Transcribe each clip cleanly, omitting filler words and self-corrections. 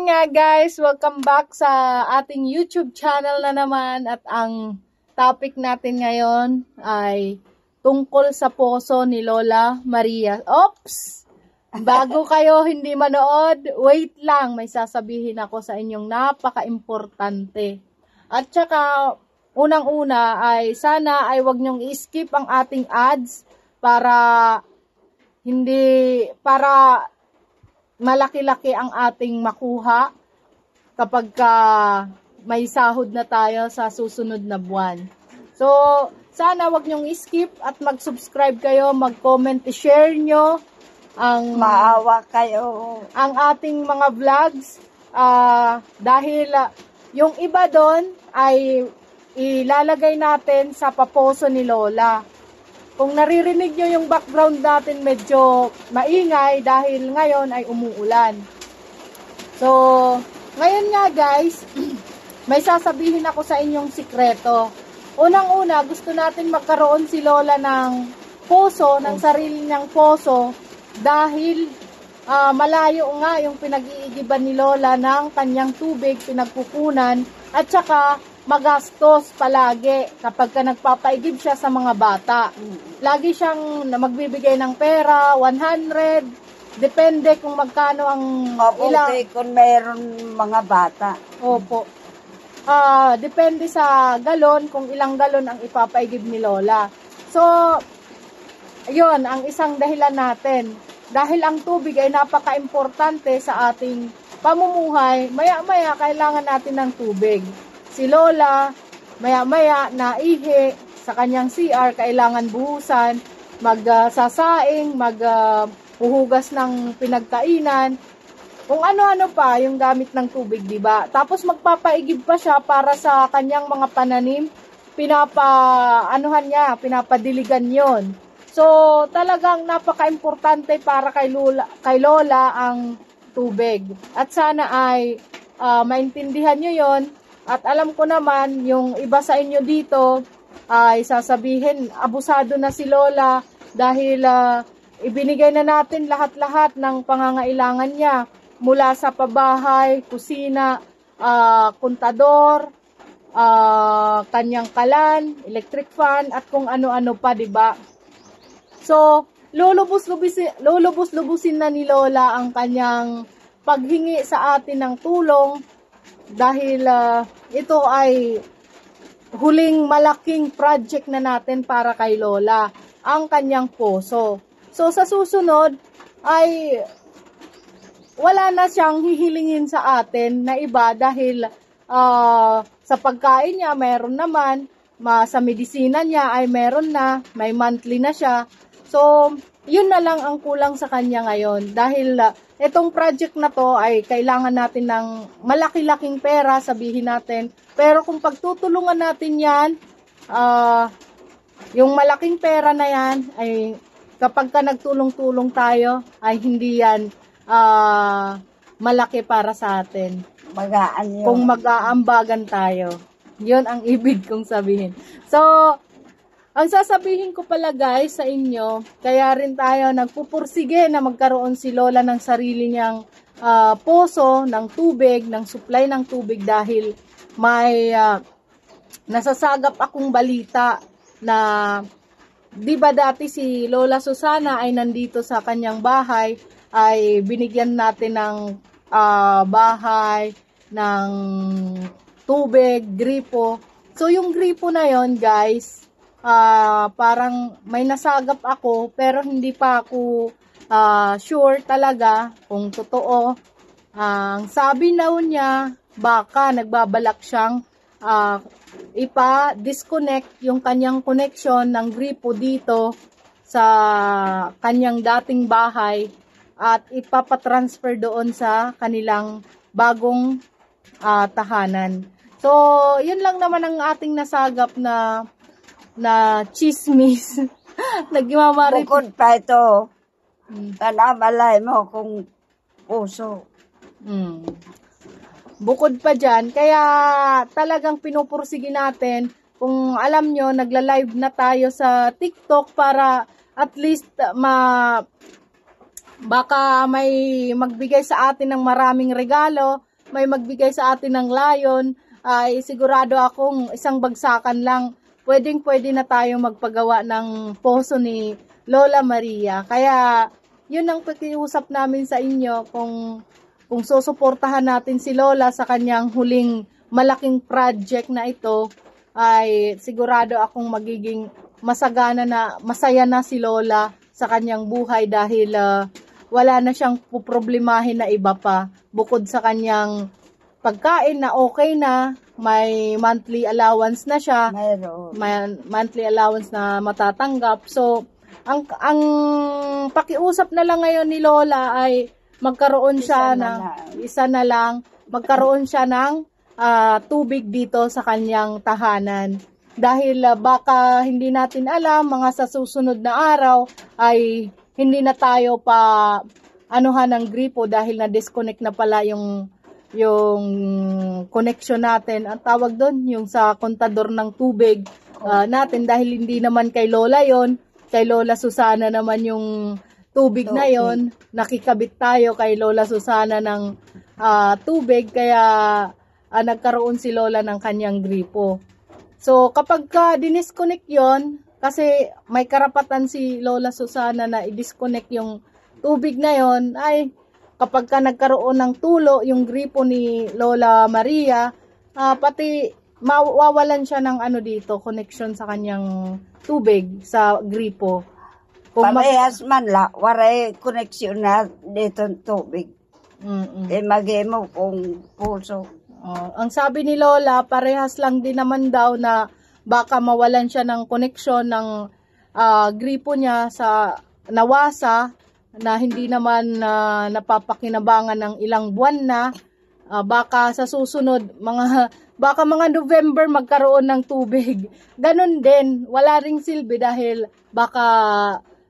Ayun nga guys, welcome back sa ating YouTube channel na naman at ang topic natin ngayon ay tungkol sa puso ni Lola Maria. Oops! Bago kayo hindi manood, wait lang, may sasabihin ako sa inyong napaka-importante. At saka, unang-una ay sana ay wag nyong i-skip ang ating ads para malaki-laki ang ating makuha kapag may sahod na tayo sa susunod na buwan. So, sana wag nyong i-skip at mag-subscribe kayo, mag-comment, i-share nyo ang maawa kayo ang ating mga vlogs dahil yung iba doon ay ilalagay natin sa paposo ni Lola. Kung naririnig nyo yung background natin medyo maingay dahil ngayon ay umuulan. So, ngayon nga guys, may sasabihin ako sa inyong sikreto. Unang-una, gusto natin magkaroon si Lola ng poso, ng sarili niyang poso dahil malayo nga yung pinag-iigiban ni Lola ng kanyang tubig, pinagkukunan at saka magastos palagi kapag nagpapaigib siya sa mga bata. Lagi siyang magbibigay ng pera, 100, depende kung magkano ang ilang. Kung mayroon mga bata. Opo. Depende sa galon, kung ilang galon ang ipapaigib ni Lola. So, yun, ang isang dahilan natin. Dahil ang tubig ay napaka-importante sa ating pamumuhay, maya-maya kailangan natin ng tubig. Si Lola, maya-maya naihi sa kanyang CR, kailangan buhusan, magsasaing, maghuhugas ng pinagkainan, kung ano-ano pa yung gamit ng tubig, di ba? Tapos magpapaigib pa siya para sa kanyang mga pananim, pinapadiligan yon. So, talagang napaka-importante para kay Lola ang tubig. At sana ay maintindihan nyo yon. At alam ko naman, yung iba sa inyo dito ay sasabihin, abusado na si Lola dahil ibinigay na natin lahat-lahat ng pangangailangan niya mula sa pabahay, kusina, kontador, kanyang kalan, electric fan, at kung ano-ano pa, diba? So, lulubos-lubusin na ni Lola ang kanyang paghingi sa atin ng tulong dahil ito ay huling malaking project na natin para kay Lola, ang kanyang poso. So sa susunod ay wala na siyang hihilingin sa atin na iba dahil sa pagkain niya mayroon naman, sa medisina niya ay meron na, may monthly na siya. So yun na lang ang kulang sa kanya ngayon dahil itong project na to ay kailangan natin ng malaki-laking pera, sabihin natin. Pero kung pagtutulungan natin yan, yung malaking pera na yan, ay kapag nagtulong-tulong tayo, ay hindi yan malaki para sa atin. Magaan yun. Kung mag-aambagan tayo. Yun ang ibig kong sabihin. So, ang sasabihin ko pala guys sa inyo, kaya rin tayo nagpupursige na magkaroon si Lola ng sarili niyang poso, ng tubig, ng supply ng tubig dahil may nasasagap akong balita na di ba dati si Lola Susana ay nandito sa kanyang bahay, ay binigyan natin ng bahay, ng tubig, gripo. So yung gripo na yon guys, parang may nasagap ako pero hindi pa ako sure talaga kung totoo. Ang sabi daw niya, baka nagbabalak siyang ipa-disconnect yung kanyang connection ng gripo dito sa kanyang dating bahay at ipapatransfer doon sa kanilang bagong tahanan. So, yun lang naman ang ating nasagap na chismis. Nagmamari. Bukod pa ito, tanamalay mo kung puso. Bukod pa dyan, kaya talagang pinupursige natin. Kung alam nyo, nagla-live na tayo sa TikTok para at least baka may magbigay sa atin ng maraming regalo may magbigay sa atin ng layon, ay sigurado akong isang bagsakan lang, pwedeng-pwede na tayo magpagawa ng poso ni Lola Maria. Kaya, yun ang pakiusap namin sa inyo, kung susuportahan natin si Lola sa kanyang huling malaking project na ito, ay sigurado akong magiging masagana na, masaya na si Lola sa kanyang buhay dahil wala na siyang problemahin na iba pa bukod sa kanyang pagkain na okay na, may monthly allowance na siya, Mayroon. may monthly allowance na matatanggap. So, ang pakiusap na lang ngayon ni Lola ay magkaroon siya isa na lang, magkaroon siya ng tubig dito sa kanyang tahanan. Dahil baka hindi natin alam, mga sa susunod na araw ay hindi na tayo pa anuhan ng gripo dahil na-disconnect na pala yung connection natin. Ang tawag doon, yung sa kontador ng tubig natin, dahil hindi naman kay Lola yon, kay Lola Susana naman yung tubig na yon. Nakikabit tayo kay Lola Susana ng tubig, kaya nagkaroon si Lola ng kanyang gripo. So, kapag dinisconnect yon, kasi may karapatan si Lola Susana na i-disconnect yung tubig na yon, ay kapag nagkaroon ng tulo yung gripo ni Lola Maria, pati mawawalan siya ng dito, connection sa kanyang tubig sa gripo. Parehas man la, waray koneksyon na dito tubig. Mag-emo kung puso. Ang sabi ni Lola, parehas lang din naman daw na baka mawalan siya ng koneksyon ng gripo niya sa nawasa na hindi naman napapakinabangan ng ilang buwan na. Baka sa susunod, baka mga November magkaroon ng tubig. Ganon din, wala ring silbi dahil baka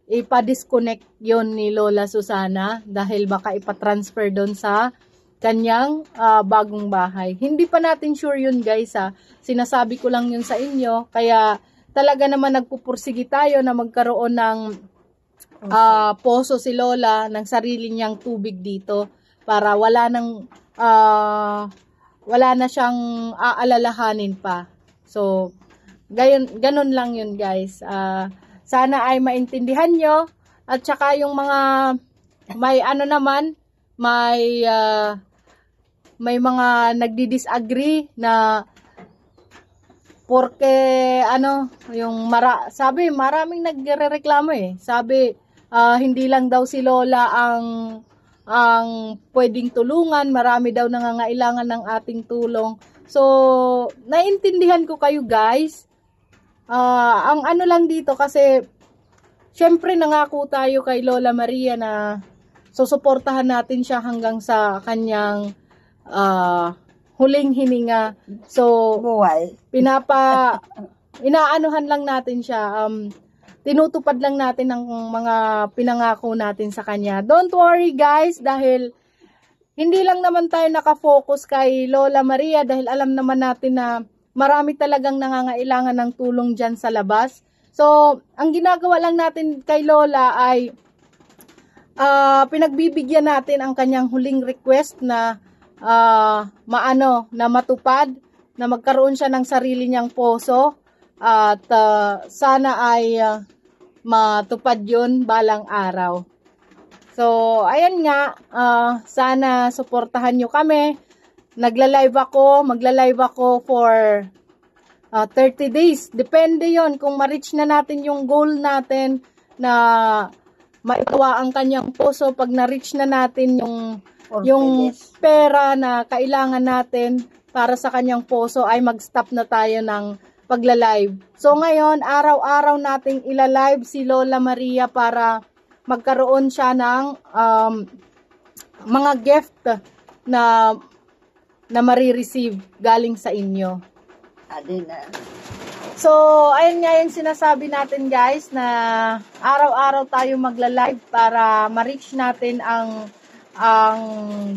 ipa-disconnect yon ni Lola Susana dahil baka ipa-transfer doon sa kanyang bagong bahay. Hindi pa natin sure yun guys Sinasabi ko lang yun sa inyo. Kaya talaga naman nagpupursige tayo na magkaroon ng poso si Lola ng sarili niyang tubig dito para wala na siyang aalalahanin pa. So, ganon lang yun guys. Sana ay maintindihan nyo. At saka yung mga may mga nagdi-disagree na porque sabi maraming nagrereklamo sabi hindi lang daw si Lola ang pwedeng tulungan, marami daw nangangailangan ng ating tulong. So naiintindihan ko kayo guys. Ang lang dito kasi syempre nangako tayo kay Lola Maria na susuportahan natin siya hanggang sa kanyang huling hininga. So, buhay. Inaanuhan lang natin siya. Tinutupad lang natin ang mga pinangako natin sa kanya. Don't worry guys, dahil hindi lang naman tayo nakafocus kay Lola Maria dahil alam naman natin na marami talagang nangangailangan ng tulong dyan sa labas. So, ang ginagawa lang natin kay Lola ay pinagbibigyan natin ang kanyang huling request na na matupad, na magkaroon siya ng sarili niyang poso at sana ay matupad yun balang araw. So, ayan nga, sana suportahan nyo kami. Magla-live ako for 30 days. Depende yon kung ma-reach na natin yung goal natin na maitawa ang kanyang poso. Pag na-reach na natin yung pera na kailangan natin para sa kanyang poso, ay mag-stop na tayo ng pagla-live. So ngayon, araw-araw nating ila-live si Lola Maria para magkaroon siya ng mga gift na marireceive galing sa inyo. So, ayun nga yung sinasabi natin guys, na araw-araw tayo magla-live para ma-reach natin ang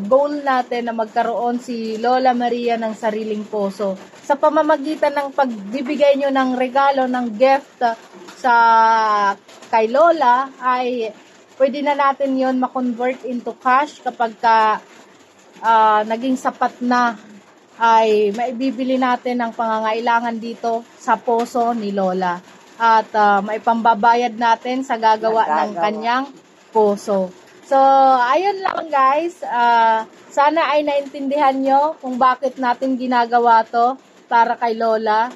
goal natin na magkaroon si Lola Maria ng sariling poso. Sa pamamagitan ng pagbibigay nyo ng regalo, ng gift kay Lola, ay pwede na natin yon ma-convert into cash kapag naging sapat na, ay maibibili natin ang pangangailangan dito sa poso ni Lola. At maipambabayad natin sa gagawa ng kanyang poso. So, ayun lang guys. Sana ay naintindihan nyo kung bakit natin ginagawa to para kay Lola.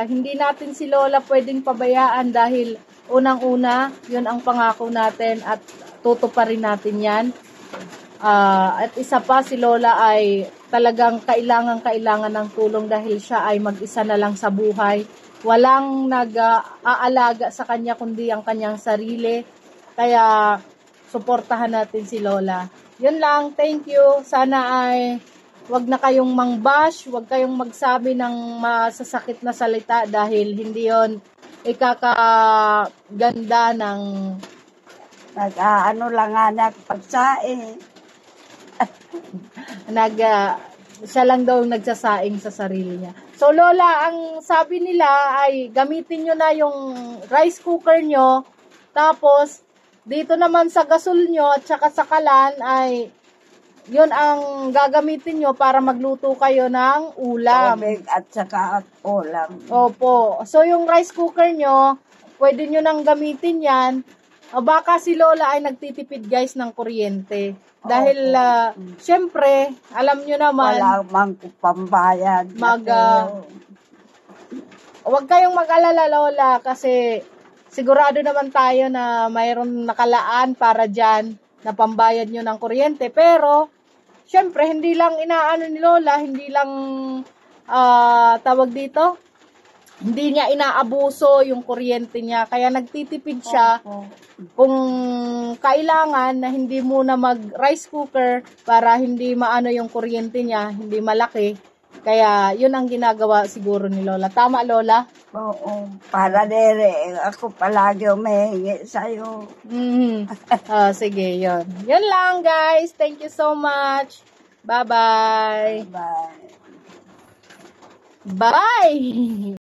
Hindi natin si Lola pwedeng pabayaan dahil unang-una, yun ang pangako natin at tutuparin natin yan. At isa pa, si Lola ay talagang kailangan ng tulong dahil siya ay mag-isa na lang sa buhay. Walang nag-aalaga sa kanya kundi ang kanyang sarili. Kaya, suportahan natin si Lola. Yun lang, thank you. Sana ay wag na kayong mangbash, wag kayong magsabi ng masasakit na salita dahil hindi yon ikakaganda ng ano lang nga pagsaing. Siya lang daw nagsasaing sa sarili niya. So Lola, ang sabi nila ay gamitin nyo na yung rice cooker nyo, tapos dito naman sa gasol nyo at saka sa kalan ay yun ang gagamitin nyo para magluto kayo ng ulam. Tubig at saka ulam. Opo. So yung rice cooker nyo, pwede nyo nang gamitin yan. Baka si Lola ay nagtitipid guys ng kuryente. Dahil, syempre, alam nyo naman, wala mang pambayad. Huwag kayong mag-alala, Lola, kasi sigurado naman tayo na mayroon nakalaan para dyan na pambayad nyo ng kuryente. Pero, syempre, hindi lang inaano ni Lola, hindi lang, tawag dito, hindi niya inaabuso yung kuryente niya. Kaya nagtitipid siya. Kung kailangan na hindi muna mag-rice cooker para hindi maano yung kuryente niya, hindi malaki. Kaya yun ang ginagawa siguro ni Lola. Tama, Lola? Oo. Para dere, ako palagi umihingi sa'yo. Sige, yun. Yun lang, guys. Thank you so much. Bye-bye. Bye. Bye!